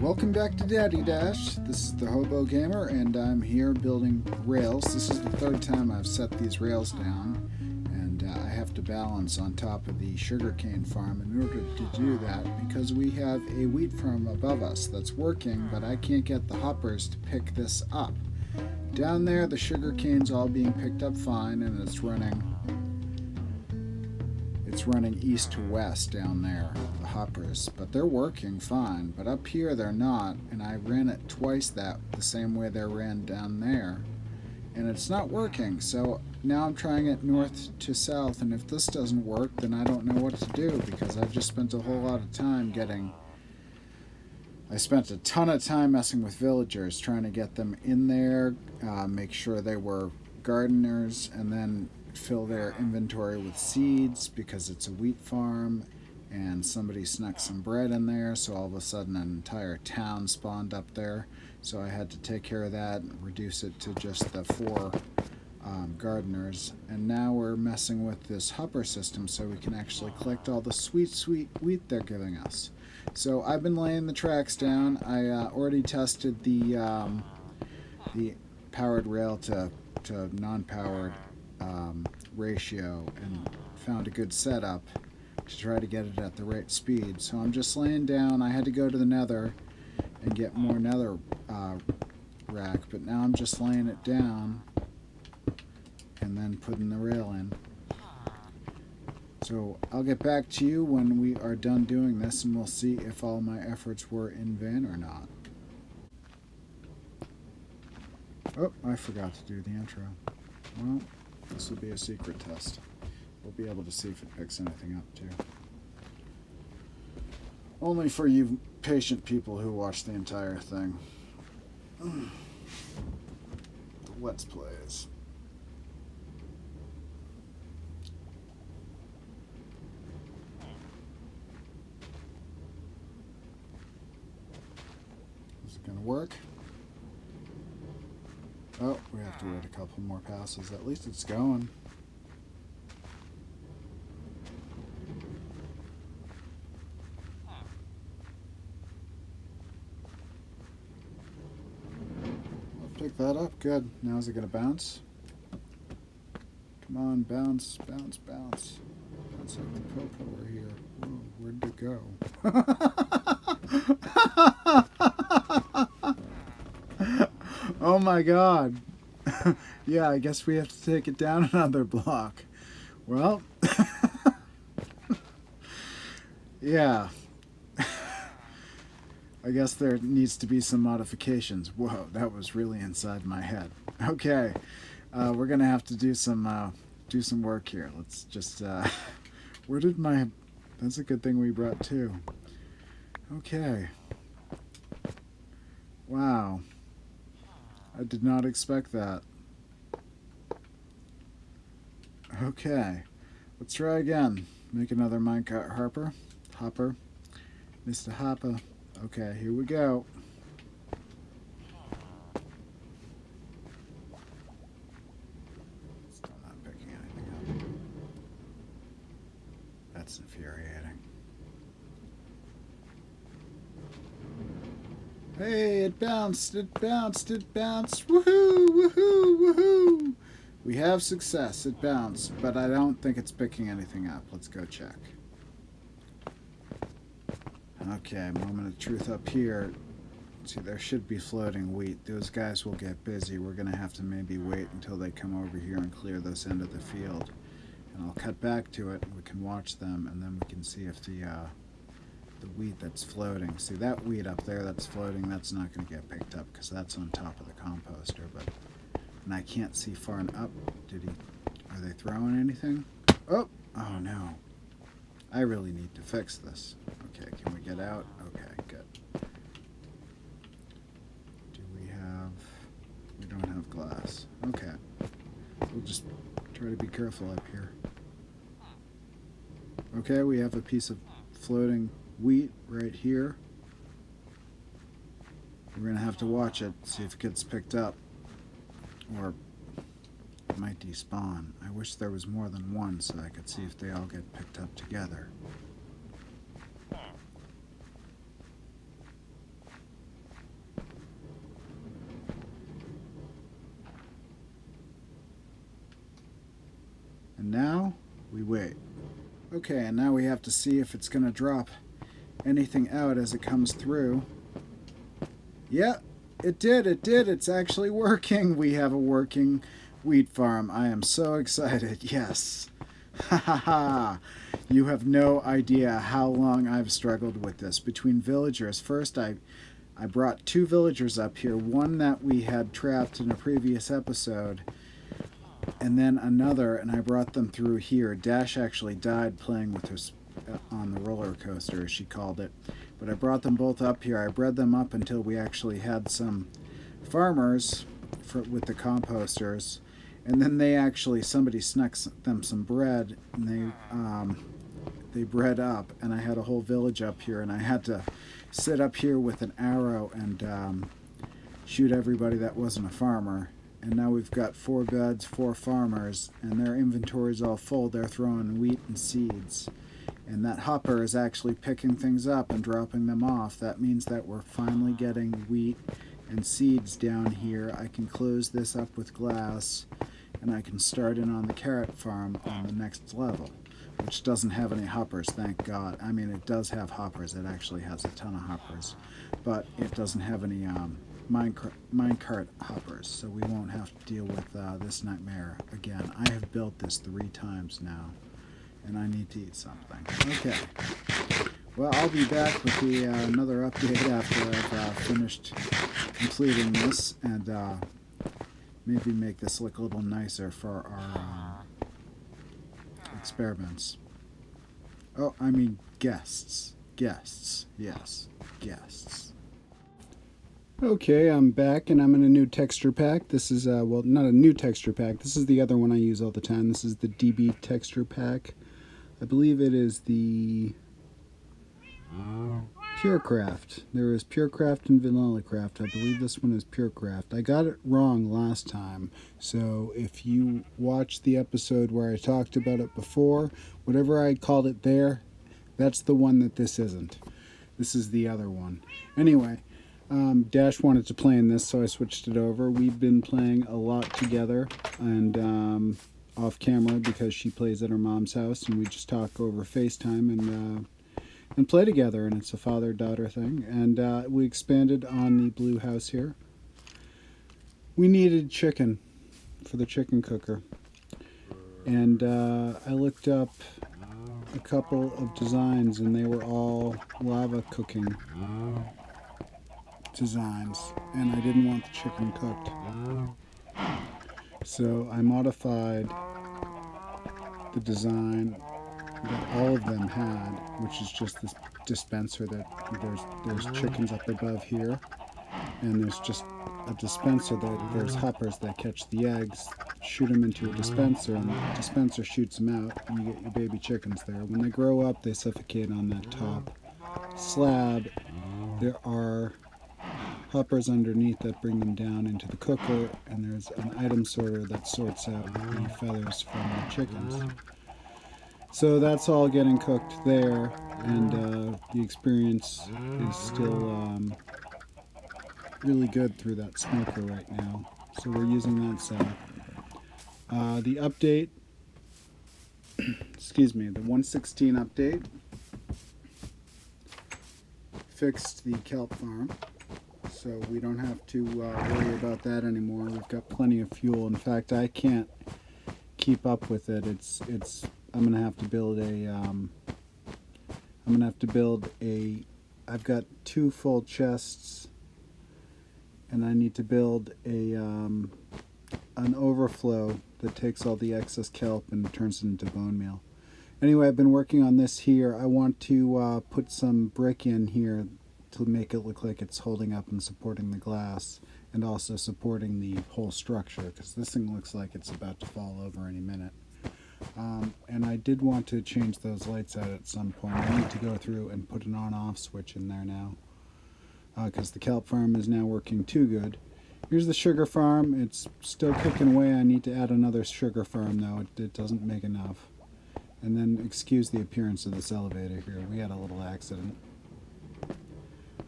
Welcome back to Daddy Dash. This is the Hoebow Gamer, and I'm here building rails. This is the third time I've set these rails down, and I have to balance on top of the sugarcane farm in order to do that because we have a wheat farm above us that's working, but I can't get the hoppers to pick this up. Down there, the sugarcane's all being picked up fine, and it's running east to west down there, the hoppers, but they're working fine. But up here they're not, and I ran it twice the same way they ran down there, and it's not working. So now I'm trying it north to south, and if this doesn't work, then I don't know what to do, because I've just spent a whole lot of time I spent a ton of time messing with villagers, trying to get them in there, make sure they were gardeners, and then fill their inventory with seeds because it's a wheat farm, and somebody snuck some bread in there, so all of a sudden an entire town spawned up there. So I had to take care of that and reduce it to just the 4 gardeners. And now we're messing with this hopper system so we can actually collect all the sweet wheat they're giving us. So I've been laying the tracks down. I already tested the powered rail to non-powered ratio and found a good setup to try to get it at the right speed. So I'm just laying down. I had to go to the nether and get more nether rack, but now I'm just laying it down and then putting the rail in. So I'll get back to you when we are done doing this, and we'll see if all my efforts were in vain or not. Oh, I forgot to do the intro. Well, this will be a secret test. We'll be able to see if it picks anything up too. Only for you patient people who watch the entire thing. The Let's Plays. Is it going to work? Oh, we have to wait a couple more passes. At least it's going. I'll pick that up. Good. Now is it going to bounce? Come on, bounce, bounce, bounce. Bounce like the Pope over here. Whoa, where'd it go? Oh my god. Yeah, I guess we have to take it down another block. Well, yeah. I guess there needs to be some modifications. Whoa, that was really inside my head. Okay, we're gonna have to do some work here. Let's just, where did my, that's a good thing we brought 2. Okay. Wow. I did not expect that. Okay, let's try again. Make another minecart hopper. Mr. Hopper. Okay, here we go. Still not picking anything up. That's infuriating. Hey, it bounced, it bounced, it bounced. Woohoo, woohoo, woohoo. We have success. It bounced, but I don't think it's picking anything up. Let's go check. Okay, moment of truth up here. See, there should be floating wheat. Those guys will get busy. We're going to have to maybe wait until they come over here and clear this end of the field. And I'll cut back to it, and we can watch them, and then we can see if the wheat that's floating. See, that wheat up there that's floating, that's not going to get picked up because that's on top of the composter, and I can't see far enough. Are they throwing anything? Oh no. I really need to fix this. Okay, can we get out? Okay, good. We don't have glass. Okay. We'll just try to be careful up here. Okay, we have a piece of floating wheat right here. We're going to have to watch it, see if it gets picked up. Or it might despawn. I wish there was more than one so I could see if they all get picked up together. Okay, and now we have to see if it's going to drop anything out as it comes through. Yeah, it did. It's actually working. We have a working wheat farm. I am so excited. Yes. Ha ha ha. You have no idea how long I've struggled with this. Between villagers, first I brought 2 villagers up here, one that we had trapped in a previous episode, and then another, and I brought them through here. Dash actually died playing with us on the roller coaster, as she called it. But I brought them both up here. I bred them up until we actually had some farmers with the composters. And then somebody snuck them some bread, and they bred up, and I had a whole village up here, and I had to sit up here with an arrow and shoot everybody that wasn't a farmer. And now we've got 4 beds, 4 farmers, and their inventory's all full. They're throwing wheat and seeds. And that hopper is actually picking things up and dropping them off. That means that we're finally getting wheat and seeds down here. I can close this up with glass, and I can start in on the carrot farm on the next level, which doesn't have any hoppers, thank God. I mean, it does have hoppers. It actually has a ton of hoppers, but it doesn't have any minecart hoppers, so we won't have to deal with this nightmare again. I have built this 3 times now, and I need to eat something. Okay. Well, I'll be back with another update after I've finished completing this, and maybe make this look a little nicer for our experiments. Oh, I mean guests. Guests. Yes, guests. Okay, I'm back, and I'm in a new texture pack. This is, well, not a new texture pack. This is the other one I use all the time. This is the DB texture pack. I believe it is the DaddeeCraft. There is DaddeeCraft and VanillaCraft. I believe this one is DaddeeCraft. I got it wrong last time, so if you watched the episode where I talked about it before, whatever I called it there, that's the one that this isn't. This is the other one. Anyway, Dash wanted to play in this, so I switched it over. We've been playing a lot together, and off camera because she plays at her mom's house, and we just talk over FaceTime and play together, and it's a father-daughter thing. And we expanded on the blue house here. We needed chicken for the chicken cooker, and I looked up a couple of designs, and they were all lava cooking designs, and I didn't want the chicken cooked. So I modified the design that all of them had, which is just this dispenser that there's chickens up above here, and there's just a dispenser that there's hoppers that catch the eggs, shoot them into a dispenser, and the dispenser shoots them out, and you get your baby chickens there. When they grow up, they suffocate on that top slab. There are hoppers underneath that bring them down into the cooker, and there's an item sorter that sorts out the feathers from the chickens. So that's all getting cooked there, and the experience is still really good through that smoker right now. So we're using that setup. The update, excuse me, the 1.16 update fixed the kelp farm. So we don't have to worry about that anymore. We've got plenty of fuel. In fact, I can't keep up with it. I'm gonna have to build I've got 2 full chests, and I need to build an overflow that takes all the excess kelp and turns it into bone meal. Anyway, I've been working on this here. I want to put some brick in here to make it look like it's holding up and supporting the glass, and also supporting the whole structure, because this thing looks like it's about to fall over any minute. And I did want to change those lights out at some point. I need to go through and put an on-off switch in there now, because the kelp farm is now working too good. Here's the sugar farm. It's still kicking away. I need to add another sugar farm, though. It doesn't make enough. And then excuse the appearance of this elevator here. We had a little accident.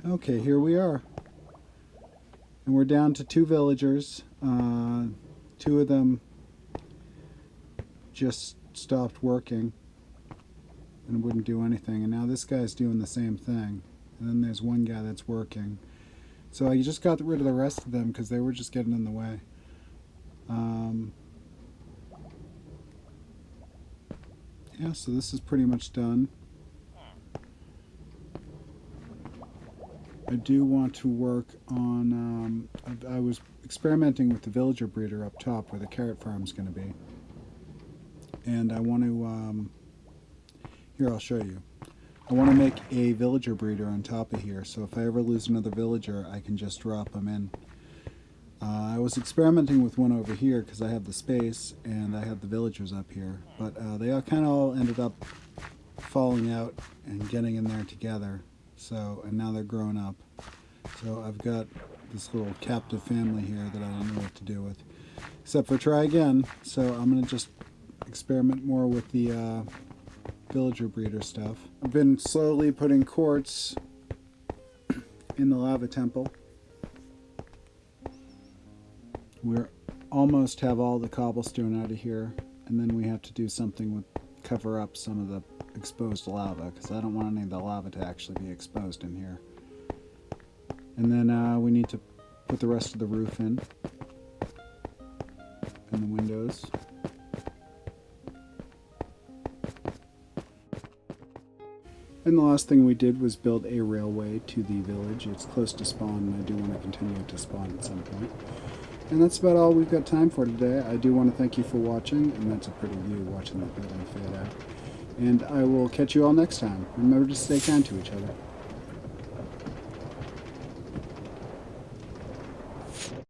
Okay, here we are. And we're down to 2 villagers. 2 of them just stopped working. and wouldn't do anything. And now this guy's doing the same thing. And then there's one guy that's working. So I just got rid of the rest of them because they were just getting in the way. Yeah, so this is pretty much done. I do want to work on, I was experimenting with the villager breeder up top where the carrot farm is going to be. And I want to, here I'll show you. I want to make a villager breeder on top of here, so if I ever lose another villager, I can just drop them in. I was experimenting with one over here because I have the space and I have the villagers up here, but they all kind of all ended up falling out and getting in there together. So, and now they're grown up. So I've got this little captive family here that I don't know what to do with, except for try again. So I'm going to just experiment more with the villager breeder stuff. I've been slowly putting quartz in the lava temple. We're almost have all the cobblestone out of here, and then we have to do something with cover up some of the exposed lava because I don't want any of the lava to actually be exposed in here. And then we need to put the rest of the roof in and the windows. And the last thing we did was build a railway to the village. It's close to spawn, and I do want to continue to spawn at some point. And that's about all we've got time for today. I do want to thank you for watching, and that's a pretty view watching that building fade out. And I will catch you all next time. Remember to stay kind to each other.